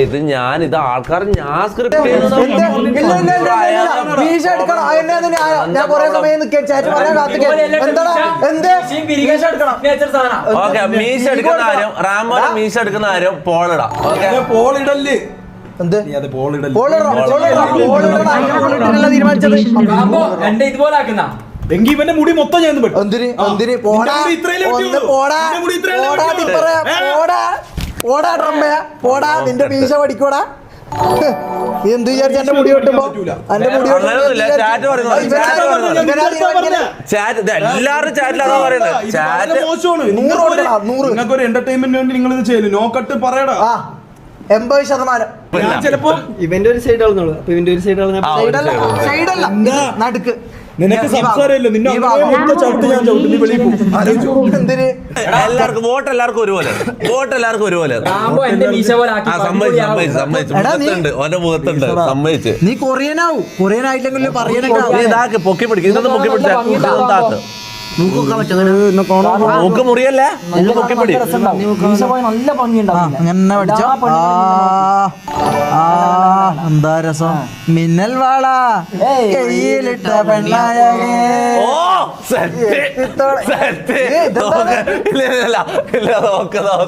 ഇത് ഞാനിത് ആൾക്കാർ ഞാൻ സ്ക്രിപ്റ്റ് മീശ എടുക്കുന്ന കാര്യം റാമോനെ മീശ എടുക്കുന്ന കാര്യം പോളിടാ പോളിടല്ലേ എങ്കിൽ ഇവന്റെ മുടി മൊത്തം ഞാൻ പോടാ നിന്റെ മീശ പഠിക്കോടാ. എന്ത് വിചാരിച്ച എന്റെ മുടി വെട്ടുമ്പോ നിങ്ങൾക്കൊരു എന്റർടൈൻമെന്റ് വേണ്ടി നിങ്ങൾ ഇത് ചെയ്യല്. നോക്കട്ട് പറയടാ 80%. ചിലപ്പോ ഇവന്റെ ഒരു സൈഡ് ആവുന്നുള്ളൂ. അപ്പൊ ഇവന്റെ ഒരു സൈഡ് സൈഡല്ല നടുക്ക്. നിനക്ക് സംസാരമില്ല. നിന്നെ ചവിട്ട് ഞാൻ ചവിട്ടി നീ വെളിയിൽ പോകും. എല്ലാവർക്കും വോട്ട് എല്ലാവർക്കും ഒരുപോലെ ഓന്റെ മുഖത്തുണ്ട് സമ്മതിച്ച്. നീ കൊറിയനാവും. കൊറിയനായിട്ടെങ്കിലും പറയാനൊക്കെ പൊക്കി പിടിക്കും. ഇതൊന്ന് പൊക്കി പിടിച്ചാ മൂക്ക് മുറിയല്ലേ പൊക്കി പിടി. നല്ല ഭംഗിയുണ്ടാവും. എന്താ രസം. മിന്നൽ വാള കയ്യിലിട്ട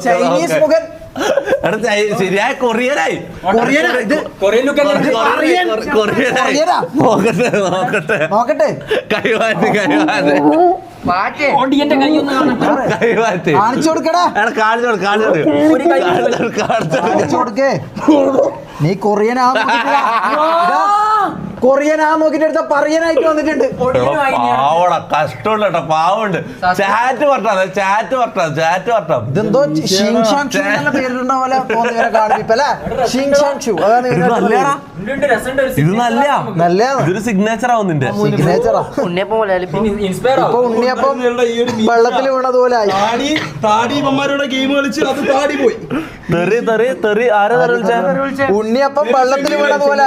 ചൈനീസ് മുഖൻ ശരിയായ കൊറിയനായി. നോക്കട്ടെ കാണിച്ചു കൊടുക്കടാ. കാണിച്ചു കൊടുക്കേ. നീ കൊറിയനാ നോക്കിട്ട് എടുത്ത പറയനായിട്ട് വന്നിട്ടുണ്ട്. പാവട കഷ്ടമുള്ള കേട്ടോ. പാവുണ്ട്. ചാറ്റ് വർട്ടാം ഇതെന്തോ പേരുണ്ട പോലെ ഇത് നല്ല ഇതൊരു സിഗ്നേച്ചർ ആവും നിന്റെ. ഉണ്ണിയപ്പം വെള്ളത്തിൽ വീണതുപോലെ ഗെയിം കളിച്ച് അത് താടി പോയി. ഉണ്ണിയപ്പം വെള്ളത്തിൽ വീണതുപോലെ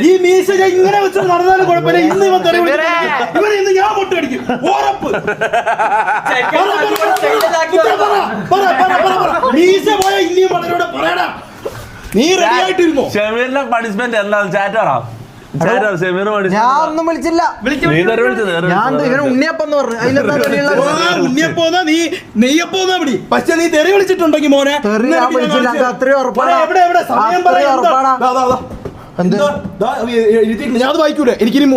ഈ മീശ ഇങ്ങനെ വെച്ച് നടന്നാലും കുഴപ്പമില്ല. ഇന്ന് ഇവൻ തെറി ഇവന് ഞാൻ പൊട്ടടിക്കും ഉറപ്പ്. മീശ പോയ ഇനിയും വളരോടെ പറയടാ. നീ റെഡി ആയിട്ടിരുന്നോ? ഷമീറിന്റെ പണിഷ്മെന്റ് എന്താണ്? ചാറ്റ് പറ. ഞാൻ ഒന്നും വിളിച്ചില്ല. ഞാൻ ഉണ്ണിയപ്പം ഉണ്ണിയപ്പോന്നാ നീ നെയ്യപ്പോന്നാ പിടി. പക്ഷെ നീ തെറി വിളിച്ചിട്ടുണ്ടെങ്കിൽ മോനെ ഞാൻ വിളിച്ചില്ല. അത്രയും ഉറപ്പാണ്. സമയം ഞാൻ വായിക്കൂലേ. എനിക്കിനി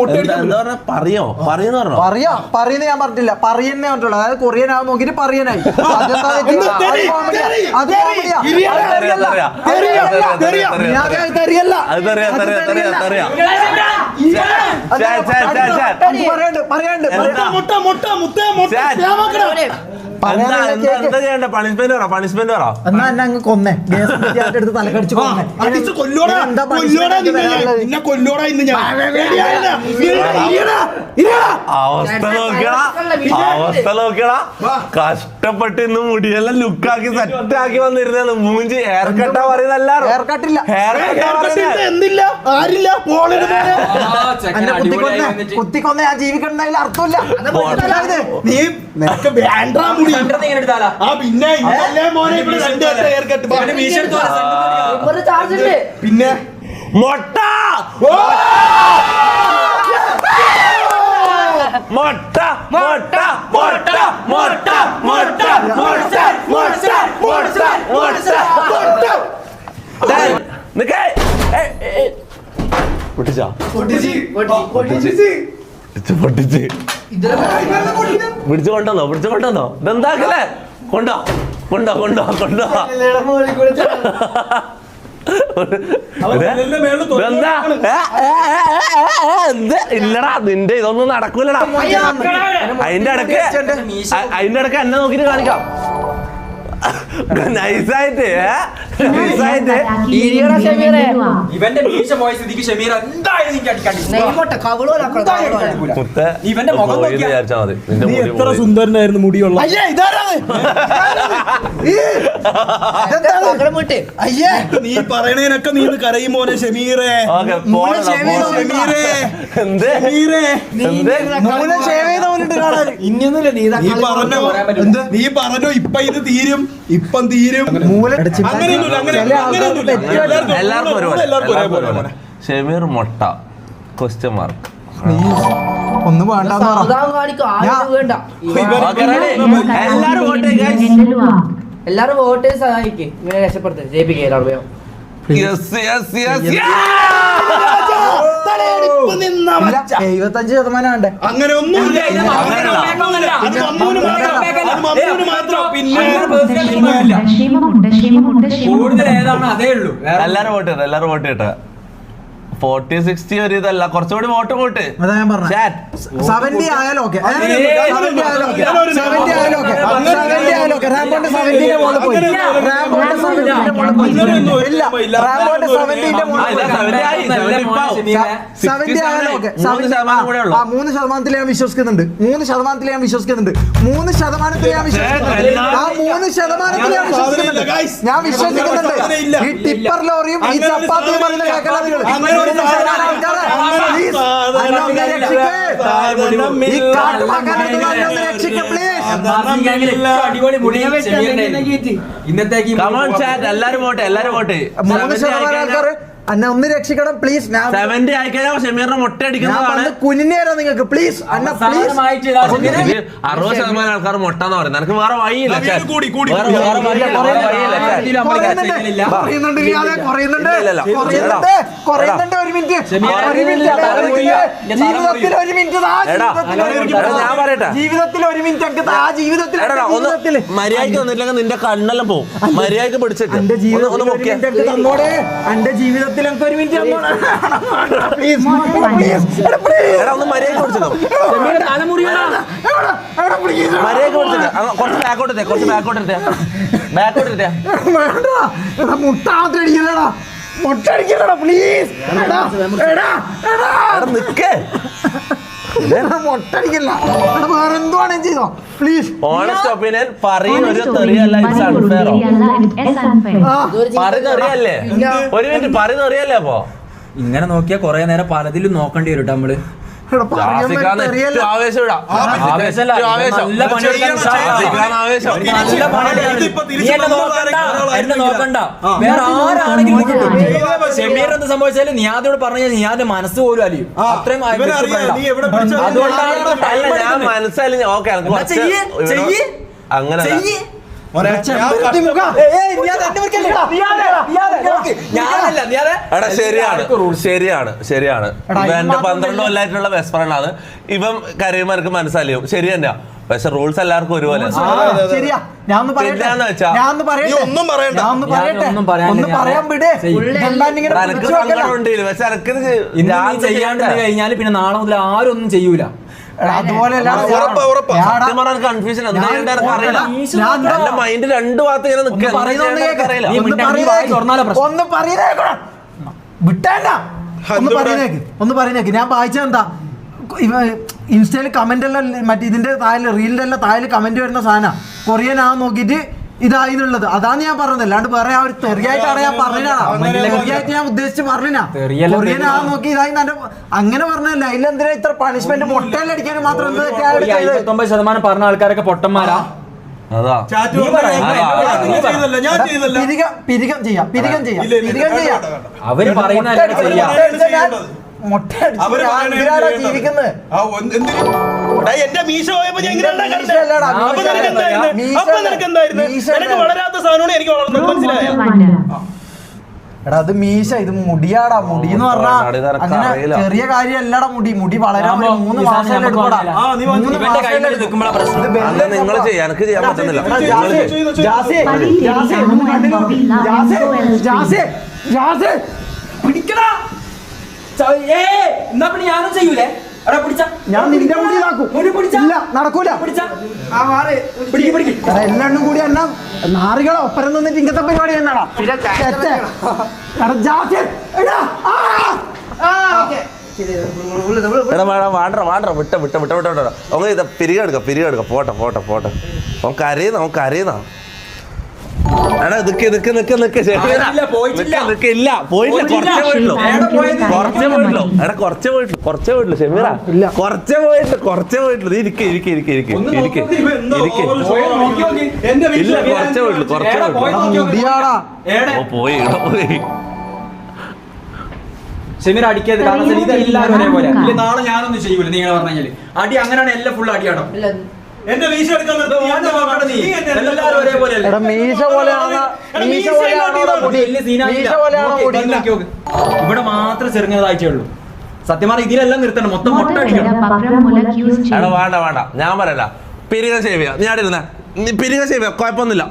പറയുന്ന ഞാൻ പറഞ്ഞിട്ടില്ല. പറയുന്നേ പറ്റുള്ളൂ. അതായത് കൊറിയനാവും നോക്കിട്ട് പറയനായി. പണിഷ്മെന്റ് പറ. എന്നാ എന്നെ അങ്ങ് കൊന്നേ. എടുത്ത് തലക്കടിച്ച് കൊന്നേ. അവസ്ഥ നോക്കിയടാ. കഷ്ടപ്പെട്ട് ഇന്ന് മുടിയെല്ലാം ലുക്കാക്കി സെറ്റാക്കി വന്നിരുന്നു. മൂഞ്ചി ഹെയർ കട്ടാ പറയുന്ന എല്ലാരും. ഹെയർ കട്ടില്ല. എന്തില്ല ആരില്ല. കുത്തിക്കൊന്ന ഞാൻ ജീവിക്കണമെന്നതിൽ അർത്ഥമില്ല. നീ നിനക്ക് വേണ്ട പിന്നെ പിന്നെ മൊട്ട മൊട്ട മൊട്ട മൊട്ട മൊട്ട മൊട്ട പൊട്ടിച്ച് പിടിച്ചു കൊണ്ടുവന്നോ ഇതെന്താക്കല്ലേ. കൊണ്ടോ ഇല്ലടാ നിന്റെ ഇതൊന്നും നടക്കൂലടാ. അതിന്റെ ഇടക്ക് എന്നെ നോക്കിട്ട് കാണിക്കാം. നൈസായിട്ട് ഇവന്റെ മീശ പോയ സ്ഥിതിക്ക് ഷമീർ എന്തായാലും നിനക്ക് അടിക്കാണ്ടി ഇവന്റെ മുഖം നോക്കിയാ വിചാരിച്ചാ മതി നിന്റെ നീ മുടി എത്ര പോയി. സുന്ദരനായിരുന്നു മുടിയുള്ള അയ്യേ ഇതാരാണ് അയ്യേ നീ പറയണേനൊക്കെ നീ കരയും മോനെ ഷമീറേ ഓക്കേ, പോണം, പോണം. ഷമീറേ എന്ത്? ഷമീറേ മൂന്ന് ഷേവ് ചെയ്ത പോലെ കാണാൻ ഇനിയൊന്നുമില്ല നീ നീ പറഞ്ഞോ നീ പറഞ്ഞോ ഇപ്പൊ ഇത് തീരും ഇപ്പം തീരും അങ്ങനെയൊന്നുമില്ല അങ്ങനെയൊന്നുമില്ല എല്ലാവർക്കും ഒരുപോലെ എല്ലാവർക്കും എല്ലാവർക്കും ഒരേപോലെ ഒരുപോലെ. ഷമീർ മൊട്ട ക്വസ്റ്റ്യൻ മാർക്ക് ഒന്ന് വേണ്ടെന്ന് പറ സാവധാനം കാണിക്കും ആരും വേണ്ട എല്ലാരും വോട്ട് ചെയ്യ് guys. എല്ലാരും വോട്ട് ചെയ്ത് സഹായിക്കും ഇവനെ രക്ഷപ്പെടുത്തുക ജയിപ്പിക്കുക എല്ലാവരും വേഗം. Yes, yes, yes, yes. തലയെടുപ്പ് നിന്ന മച്ച. 75% ഉണ്ട് അങ്ങനെ ഒന്നുമില്ല അങ്ങനെയല്ല. അത് മമ്മൂന് മാത്രം അത് മമ്മൂന് മാത്രം പിന്നെ കൂടുതൽ ഏതാണ് അതേ ഉള്ളൂ വേറെ എല്ലാരും വോട്ട് ചെയ്യട്ടെ എല്ലാരും വോട്ട് ചെയ്യട്ടെ 40-60 ഒരു ഇതല്ല കുറച്ചുകൂടി വോട്ട് പോട്ട് അതാ ഞാൻ പറഞ്ഞത് Chat. 70 ആയാലും ഓക്കെ 70 ആയാലും ഓക്കെ 70 ആയാലും ഓക്കെ 70 ആയാലും ഓക്കെ റാമ്പോണ്ട് 70 മോള് പോയി റാമ്പോണ്ട് 70 മോള് പോയി ഇല്ല റാമ്പോണ്ട് 70 മോള് ആ, ഇതാ 70 ആയി, 70 ഇപ്പൊ ആവും. 70 ആയാലും ഓക്കെ 3% കൂടെ ഉള്ളൂ. 3% ഞാൻ വിശ്വസിക്കുന്നുണ്ട് 3% ഞാൻ വിശ്വസിക്കുന്നുണ്ട് 3% ഞാൻ വിശ്വസിക്കുന്നുണ്ട് ആ 3% ഞാൻ വിശ്വസിക്കുന്നുണ്ട് ഞാൻ വിശ്വസിക്കുന്നുണ്ട് ഈ ടിപ്പർ ലോറിയും ഈ ചപ്പാത്തിയും പറയുന്ന കേൾക്കണം നിങ്ങൾ അടിപൊളി മുടി ഇന്നത്തേക്ക് Come on, chat. എല്ലാരും വോട്ട് എല്ലാരും വോട്ട് 3% ആൾക്കാർ അന്ന ഒന്ന് രക്ഷിക്കണം പ്ലീസ്. 70 ആയിക്കഴിഞ്ഞാൽ ഷമീറിനെ മൊട്ട അടിക്കുന്നതാണ്. കുഞ്ഞിനേരാ നിങ്ങൾക്ക് പ്ലീസ് അന്ന പ്ലീസ്. 60% ആൾക്കാർ മൊട്ടാന്ന് പറയുന്നത് എനിക്ക് വേറെ വഴിയില്ല chat. കൂടി, കൂടി, വേറെ കൂടി. വഴിയില്ല chat. കുറയുന്നുണ്ട് ഒരു മിനിറ്റ് ജീവിതത്തിൽ ഒരു മിനിറ്റ് ഞാൻ പറയട്ടെ ജീവിതത്തിൽ ഒരു മിനിറ്റ് എനിക്ക് ആ ജീവിതത്തിൽ എടാ ഒന്ന് മര്യാദക്ക് വന്നിട്ടില്ലെങ്കിൽ നിന്റെ കണ്ണെല്ലാം പോവും മര്യാദക്ക് പിടിച്ചിട്ട് എന്റെ ജീവിതത്തിൽ ഒന്ന് ഒരു പൊക്കിയ മിനിറ്റ് എനിക്ക് തന്നോടെ എന്റെ ജീവിതത്തിൽ എനിക്ക് ഒരു മിനിറ്റ് തന്നോടെ പ്ലീസ് എടാ ഒന്ന് മര്യാദക്ക് പിടിച്ചോ മര്യാദക്ക് പിടിച്ചിട്ട് കുറച്ച് ബാക്കോട്ട് എത്തിയാ കുറച്ച് ബാക്കോട്ട് എത്തിയാ ബാക്കോട്ട് എത്തിയാ വേണ്ട എടാ മുട്ട മാത്രം അടിക്കലടാ മുട്ട അടിക്കലടാ പ്ലീസ് എടാ എടാ എടാ എടാ നിക്കേ മുട്ട അടിക്കില്ല എടാ വേറെ എന്തുവാണേലും ചെയ്തോ പ്ലീസ്. ഓണസ്റ്റ് ഒപ്പീനിയൻ പറയുന്ന ഒരു തെറിയല്ല ഇറ്റ്സ് അൺഫെയർ പറയുന്ന തെറിയല്ലേ ഒരു മിനിറ്റ് പറയുന്ന തെറിയല്ലേ അപ്പൊ ഇങ്ങനെ നോക്കിയാൽ കുറെ നേരം പലതിലും നോക്കേണ്ടി വരും നമ്മള് എടാ പറയുമ്പോ ഷാസിഖാന് തെറിയല്ല. ഏറ്റവും ആവേശം ഇടാം ആവേശമല്ല, നല്ല പണിയെടുക്കാൻ ഷാസിഖാന് ആവേശം നല്ല പണിയെടുക്കാൻ ഇതിപ്പോ നീ എന്നെ നോക്കണ്ട എന്നെ നോക്കണ്ട ആ. വേറെ ആരാണെങ്കിലും ഷമീർ എന്ത് സംഭവിച്ചാലും നിയാദോട് പറഞ്ഞാൽ നിയാദ് മനസ്സ് പോലും അലിയും അത്രയും ഇവനറിയാം നീ എവിടെ പിടിച്ചാലും അതുകൊണ്ടാണ് അല്ല ഞാൻ മനസ്സിലായി ഓക്കെ അങ്ങനെ ചെമ്പരത്തി മുഖം. ഏയ് നീ അത് എന്നെ വിളിക്കല്ലേടാ. ഞാനല്ല നിയാദെ എടാ ശരിയാണ് ശരിയാണ് ശരിയാണ് എടാ, ഇവൻ എന്റെ ഇത് 12 കൊല്ലായിട്ടുള്ള ബെസ്റ്റ് ഫ്രണ്ട് ആണ് ഇവൻ കരയുമ്പോ എനിക്ക് മനസ്സിലാവും ശരി തന്നെയാ പക്ഷെ റൂൾസ് എല്ലാവർക്കും ഒരുപോലെ ശരിയാ ഞാൻ ഒന്ന് പറയട്ടെ പിന്നെയാന്ന് വെച്ചാ, ഞാൻ ഒന്ന് പറയട്ടെ നീ ഒന്നും പറയണ്ട. ഞാൻ ഒന്ന് പറയട്ടെ ഞാനൊന്നും പറയാനില്ല. ഒന്ന് പറയാൻ വിടേ ഇതെല്ലാം ഇങ്ങനെ എനിക്ക് പിടിച്ച് വെക്കലാ. സങ്കടം ഉണ്ട് പക്ഷെ എനിക്ക് ഇന്ന് നീ ചെയ്യാണ്ട് കഴിഞ്ഞാൽ പിന്നെ നാളെ മുതൽ ആരും ഒന്നും ചെയ്യൂല എടാ, അതുപോലെ ഉറപ്പാ. കൺഫ്യൂഷൻ എന്താ അറിയില്ല ഞാൻ എന്റെ മൈൻഡ് രണ്ടു ഭാഗത്ത് ഇങ്ങനെ നിൽക്കുക പറയുന്നൊന്ന് കേക്ക്. അറിയില്ല നീ ഒന്ന് മിണ്ടാണ്ട് പറയുന്നേക്ക്. വായി തുറന്നാലാ പ്രശ്നം. ഒന്ന് പറയുന്നേക്കടാ. വിട്ടേണ്ട. ഒന്ന് പറയുന്നേക്ക്. ഒന്ന് പറയുന്നേക്ക്. ഞാൻ വായിച്ചതെന്താ ഇൻസ്റ്റയിൽ കമന്റ് എല്ലാം മറ്റേ ഇതിന്റെ താഴെ റീലിന്റെ എല്ലാം താഴെ കമന്റ് വരുന്ന സാധനം കൊറിയൻ ആ നോക്കിയിട്ട് ഇതായി എന്നുള്ളത് അതാണ് ഞാൻ പറഞ്ഞത് അല്ലാണ്ട് വേറെ ആ ഒരു തെറിയായിട്ടാണ് ഞാൻ പറഞ്ഞാ തെറിയായിട്ട് ഞാൻ ഉദ്ദേശിച്ച് പറഞ്ഞാ കൊറിയൻ ആ നോക്കി ഇതായി അങ്ങനെ പറഞ്ഞല്ല അതിലെന്തിനാ ഇത്ര പണിഷ്മെന്റ് മുട്ടയിൽ അടിക്കാനും മാത്രം എന്ത് തെറ്റാ അയാൾ ചെയ്തത്? 99% പറഞ്ഞ ആൾക്കാരൊക്കെ പൊട്ടന്മാരാ അതാ ചാറ്റ് ഞാൻ ചെയ്തല്ല പിരികം ചെയ്യാം പിരികം ചെയ്യാം ഇല്ല, ഇല്ല, പിരികം ചെയ്യാം അവര് പറയുന്ന ചെയ്യാം മുട്ട അവര് അടിച്ച് ജീവിക്കുന്നത് എന്റെ മീശ പോയപ്പോ ഞാൻ ഇങ്ങനെ ഉണ്ടാക്കാൻ മീശ അല്ലടാ, അപ്പൊ മീശ നിനക്ക് എന്തായിരുന്നു? മീശ അപ്പൊ നിനക്ക് എന്തായിരുന്നു? മീശ നിനക്ക് വളരാത്ത സാധനമാണ് എനിക്ക് വളർന്നത് മനസ്സിലായോ എടാ അത് മീശ ഇത് മുടിയാടാ മുടി എന്ന് നടി പറഞ്ഞാൽ നിനക്ക് അങ്ങനെ അറിയില്ല. ചെറിയ കാര്യമല്ലടാ മുടി വളരാൻ ആവുമ്പോ 3 ഈ മാസം സാധനം എടുക്കടാ നമുക്ക് ആ, നീ വന്ന് ഇവന്റെ കയ്യിൽ നിൽക്കുമ്പോഴാ പ്രശ്നം അല്ല നിങ്ങൾ ചെയ്യാൻ എനിക്ക് ചെയ്യാൻ പറ്റുന്നില്ല നിങ്ങൾ ചെയ്യ്. പിടിക്കടാ എന്നാ പിന്നെ ഞാനും ചെയ്യൂലേ ഞാൻ നിന്റെ മുടി ഇതാക്കും. ഇല്ല നടക്കൂല. എടാ, എല്ലാണ്ടും കൂടി എന്നാ നാറികളെ ഒപ്പരം നിന്നിട്ട് ഇങ്ങനത്തെ പരിപാടി എന്നാടാ എടാ വാണ്ട വിട്ട നമുക്ക് പിരികെടുക്കാം പോട്ടെ നമുക്ക് അറിയുന്ന എടാ കുറച്ചേ പോയിട്ടുള്ളൂ ഷെമീറ കുറച്ചേ പോയിട്ടുള്ളൂ ഇരിക്കെ പോയി ഷെമീർ അടിക്കരുത്. കാരണം ഇതെല്ലാവരും ഒരേപോലെ. നാളെ ഞാനൊന്നും ചെയ്യൂല നിങ്ങൾ പറഞ്ഞാല് അടി അങ്ങനെയാണ് എല്ലാം ഫുൾ അടിയാടോ. എന്റെ മീശ എടുക്കാൻ ഇവിടെ മാത്രം ചെറുങ്ങതായിട്ടേ ഉള്ളൂ. സത്യം പറഞ്ഞാൽ ഇതിലെല്ലാം നിർത്തണം. മൊത്തം മുട്ട അടിക്കണം. വേണ്ട ഞാൻ പറയല്ല. പിരിക സേവിയ നീ ആടെ ഇരുന്ന പിരിക സേവിയ കുഴപ്പമൊന്നുമില്ല.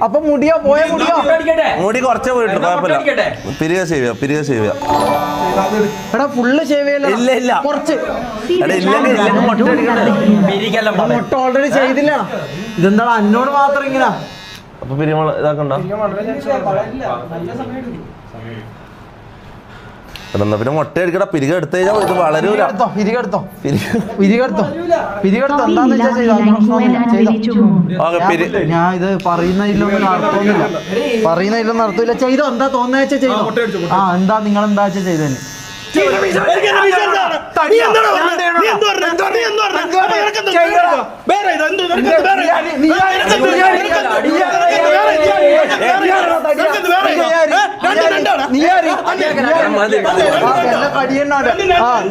അപ്പൊ മുടിയോ പോയ മുടി കുറച്ചേ പോയിട്ടുള്ളൂ കുഴപ്പമില്ല. പിരിക സേവിയ എടാ ഫുള്ള് ഷേവ് ഇല്ല കുറച്ച് മുട്ട ഓൾറെഡി ചെയ്തില്ല. ഇതെന്താ എന്നോട് മാത്രം ഇങ്ങനെ അപ്പൊ പിരിമള ഇതാക്കണ്ട. എന്നാ പിന്നെ മുട്ട അടിക്കട പിരിക എടുത്തു കഴിഞ്ഞാൽ ഇത് വളരൂല. പിരികെടുത്തോ എന്താന്ന് വെച്ചാൽ ഞാൻ ഇത് പറയുന്നതിലൊന്നും നടത്തൂല. ചെയ്തോ എന്താ തോന്നുന്ന വെച്ചാൽ ചെയ്തോ. എന്താ നിങ്ങൾ എന്താ വെച്ചാൽ ചെയ്തേന്.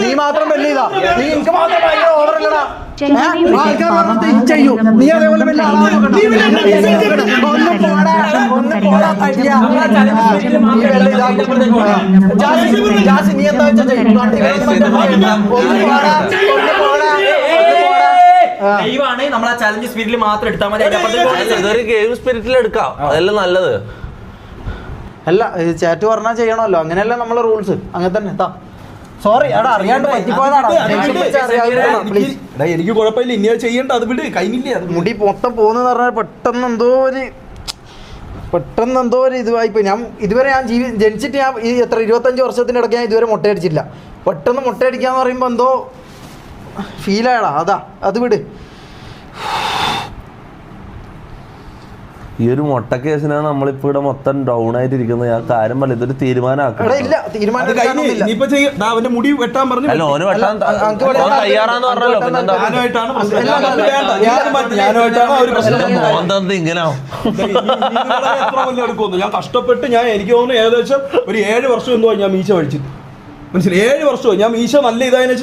നീ മാത്രം വലിയതാ. നീ എനിക്ക് മാത്രം ഭയങ്കര ഓവറല്ലടാ. ചെയ്യൂ നീ അതേപോലെ വലിയ നീ എന്താ ദൈവമാണ് നമ്മളെ ചലഞ്ച് സ്പിരിറ്റിൽ മാത്രം എടുത്താൽ മതി. ഇതൊരു ഗെയിം സ്പിരിറ്റിൽ എടുക്കാം. അതല്ല നല്ലത്. അല്ല ചാറ്റ് പറഞ്ഞാൽ ചെയ്യണമല്ലോ. അങ്ങനെയല്ല നമ്മളെ റൂൾസ്. അങ്ങനെ തന്നെ സോറി എടാ അറിയാണ്ട് പറ്റിപ്പോയതാടാ. എനിക്ക് കുഴപ്പമില്ല. ഇനി ചെയ്യണ്ട. അത് വിട് കഴിഞ്ഞില്ലേ. മുടി മൊത്തം പോകുന്ന പറഞ്ഞാൽ പെട്ടെന്ന് എന്തോ ഒരു ഇതുവായിപ്പോയി. ഞാൻ ഇതുവരെ ജനിച്ചിട്ട് ഞാൻ ഈ 25 വർഷത്തിൻ്റെ ഇടയ്ക്ക് ഞാൻ ഇതുവരെ മുട്ടയടിച്ചില്ല. പെട്ടെന്ന് മുട്ടയടിക്കാന്ന് പറയുമ്പോൾ എന്തോ ഫീലായടാ. അത് വിട്. ഈ ഒരു മുട്ട കേസിനാണ് നമ്മളിപ്പോ ഇവിടെ മൊത്തം ഡൗൺ ആയിട്ടിരിക്കുന്നത്. ഞാൻ കാര്യം പറയില്ല. ഇതൊരു തീരുമാനമാക്കണം. അവന്റെ മുടി വെട്ടാൻ പറഞ്ഞു. അല്ല ഓന് വെട്ടാൻ തയ്യാറാന്ന് പറഞ്ഞല്ലോ. പിന്നെന്താ ഇങ്ങനെ ഞാൻ കഷ്ടപ്പെട്ട് എനിക്ക് തോന്നുന്നു ഏകദേശം ഒരു 7 വർഷം എന്തോ ഞാൻ മീശ കഴിച്ചു. മനസ്സിലായി 7 വർഷവും ഞാൻ മീശ നല്ല ഇതായതിനു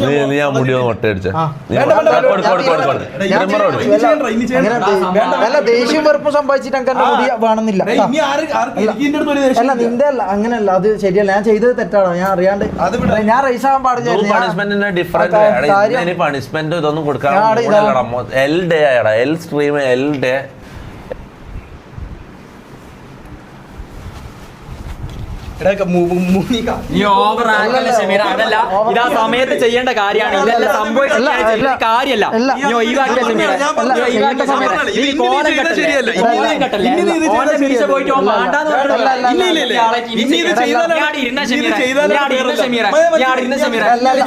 ദേഷ്യം വെറുപ്പ് സമ്പാദിച്ചിട്ട് വേണമെന്നില്ല. അല്ല നിന്റെ അല്ല അങ്ങനെയല്ല. അത് ശരിയല്ല. ഞാൻ ചെയ്തത് തെറ്റാണോ. ഞാൻ അറിയാണ്ട് ഞാൻ റേസ് ആവാൻ പാടില്ല. പണിഷ്മെന്റ് ഇതൊന്നും കൊടുക്കാൻ എൽ ഡേ ആയടാ. എൽ സ്ട്രീം എൽ ഡേ ഇതാ സമയത്ത് ചെയ്യേണ്ട കാര്യമാണ്. ഇതെല്ലാം സംഭവിക്കുന്ന കാര്യമല്ല.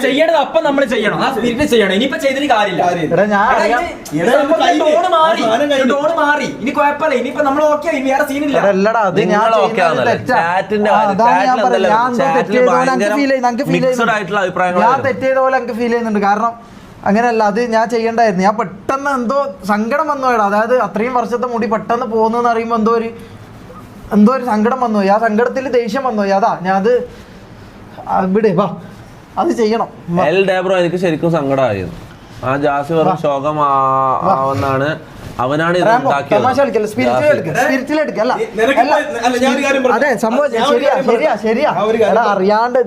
ചെയ്യണത് അപ്പം നമ്മൾ ചെയ്യണം. ആ സ്പിരിറ്റ് ചെയ്യണം. ഇനിയിപ്പോ ചെയ്തിട്ട് കാര്യമില്ല. ടോണ് മാറി. ഇനി കുഴപ്പമില്ല. ഇനിയിപ്പോ നമ്മൾ ഓക്കെ. വേറെ സീനില്ല. ഞാൻ തെറ്റിയത് പോലെ എനിക്ക് ഫീൽ ചെയ്യുന്നുണ്ട്. കാരണം അങ്ങനെയല്ല. അത് ഞാൻ ചെയ്യേണ്ടായിരുന്നു. ഞാൻ പെട്ടെന്ന് എന്തോ സങ്കടം വന്നോടാ. അതായത് അത്രയും വർഷത്തെ മുടി പെട്ടെന്ന് പോകുന്നെന്ന് അറിയുമ്പോൾ എന്തോ ഒരു സങ്കടം വന്നു. ആ സങ്കടത്തിൽ ദേഷ്യം വന്നു. അതാ ഞാൻ അത് ഇവിടെ വാ അത് ചെയ്യണം. എനിക്ക് ശരിക്കും സങ്കടമായിരുന്നു. ആ ജാസി വെറും ശോകമാവുന്നാണ്. അവനാണ് അതെ സംഭവം ശരിയാ അറിയാണ്ട്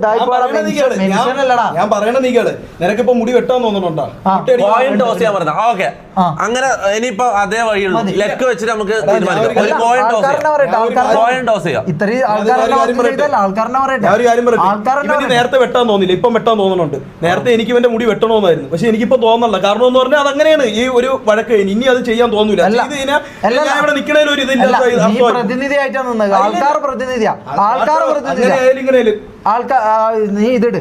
ഞാൻ പറയണ നീ കേട്. നിനക്കിപ്പോ മുടി വെട്ടാൻ തോന്നുന്നുണ്ടോ? ഓക്കെ അങ്ങനെ ഇനിയിപ്പോ അതേ വഴിയുള്ളൂ. ലെക്ക് വെച്ചിട്ട് നമുക്ക് തീരുമാനിക്കാം. ഒരു കോയിൻ ടോസ് ചെയ്യാം. നേരത്തെ വെട്ടാൻ തോന്നില്ല, ഇപ്പം വെട്ടാൻ തോന്നുന്നുണ്ട്. നേരത്തെ എനിക്ക് ഇവന്റെ മുടി വെട്ടണമെന്നായിരുന്നു, പക്ഷെ എനിക്കിപ്പോ തോന്നല്ല. കാരണം എന്ന് പറഞ്ഞാൽ അതങ്ങനെയാണ് ഈ ഒരു വഴക്ക്. ഇനി അത് ചെയ്യാൻ തോന്നൂല. ഇവിടെ നിക്കണേലും ഒരു ഇതില്ല. പ്രതിനിധിയായിട്ടാണ് നിന്നത്. ആൾക്കാർ പ്രതിനിധിയാ. ആൾക്കാർ പ്രതിനിധിയാ. നീ ഇതിട്.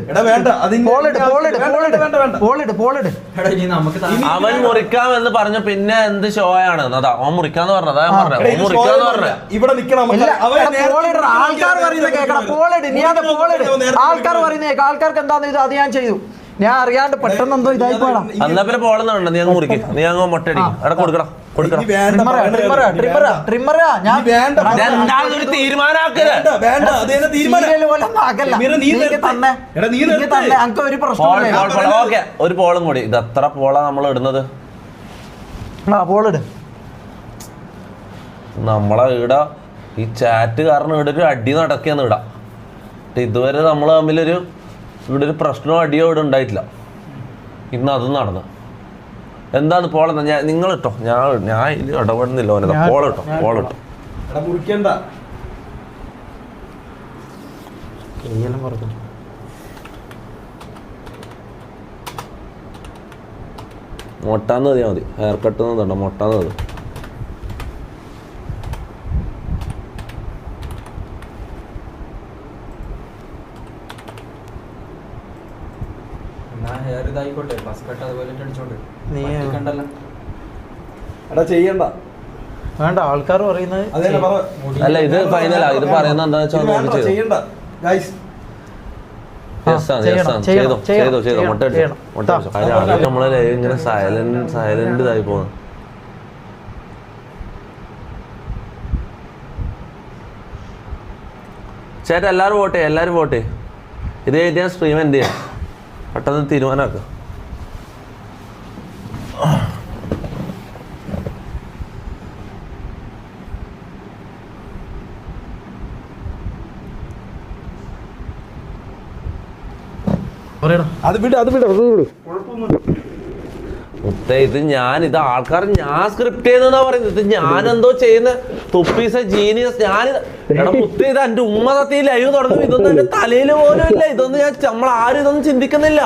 അവൻ മുറിക്കാമെന്ന് പറഞ്ഞു. പിന്നെ എന്ത് ഷോയാണ് അതാ അവൻ മുറിക്കാന്ന് പറഞ്ഞത്. അതാ പറഞ്ഞത് മുറിക്കാന്ന് പറഞ്ഞ ഇവിടെ നിക്കണം. ആൾക്കാർ പറയുന്നത് കേൾക്കണം. പോളിട്. നീ അത് പോളിട്. ആൾക്കാർ പറയുന്നത് ആൾക്കാർക്ക് എന്താന്ന് ഇത് അത് ഞാൻ ചെയ്തു. ഞാൻ അറിയാണ്ട് പെട്ടെന്ന് എന്തോ ഇതായി പോടാ. എന്നാ പിന്നെ പോളെന്നുണ്ട്. നീ അങ്ങ് മുറിക്കും. നീ അങ്ങ് മൊട്ടടിക്കും. അവിടെ കൊടുക്കണം. ഒരു പോളും കൂടി. ഇത് എത്ര പോളാ നമ്മൾ ഇടുന്നത്? നമ്മളെ ഈട ഈ ചാറ്റ് കാരണം ഇവിടെ ഒരു അടി നടക്കിയെന്ന് ഇടാം. ഇതുവരെ നമ്മൾ തമ്മിലൊരു ഇവിടെ ഒരു പ്രശ്നമോ അടിയോ ഇവിടെ ഉണ്ടായിട്ടില്ല. ഇന്ന് അതും നടന്നു. എന്താണ് പോളെന്ന് ഞാൻ നിങ്ങൾ ഇട്ടോ. ഞാൻ ഇതിൽ ഇടപെടുന്നില്ല. ഓനതാ പോളിട്ടോ. മൊട്ടാന്ന് മതിയാ മതി. ഹെയർ കട്ട് ഒന്നും മൊട്ടാന്ന് മതി. ചെയ്യണ്ട. വേണ്ട. ആൾക്കാർ പറയുന്നത് അല്ല ഇത് ഫൈനലാ. ഇത് പറയുന്നത് എന്താ വെച്ചാൽ ചെയ്തോ. മുട്ട നമ്മളെ ഇങ്ങനെ സൈലന്റ് ഇതായി പോകുന്നു. ചേട്ടാ എല്ലാവരും വോട്ട് ചെയ്യും. ഇത് ഞാൻ സ്ട്രീം എന്ത് ചെയ്യാം പെട്ടെന്ന് തീരുമാനമാക്കുക. ഇത് ഇത് ആൾക്കാർ ഞാൻ സ്ക്രിപ്റ്റ് ചെയ്യുന്നതാ പറയുന്നത്. ഇത് ഞാൻ എന്തോ ചെയ്യുന്ന തുപ്പീസ ജീനിയസ്. മുത്ത ഇത് എന്റെ ഉമ്മ സത്യ ലൈവ് തുടങ്ങും. ഇതൊന്നും എന്റെ തലയിൽ പോലും ഇല്ല. ഇതൊന്നും നമ്മളാരും ഇതൊന്നും ചിന്തിക്കുന്നില്ല.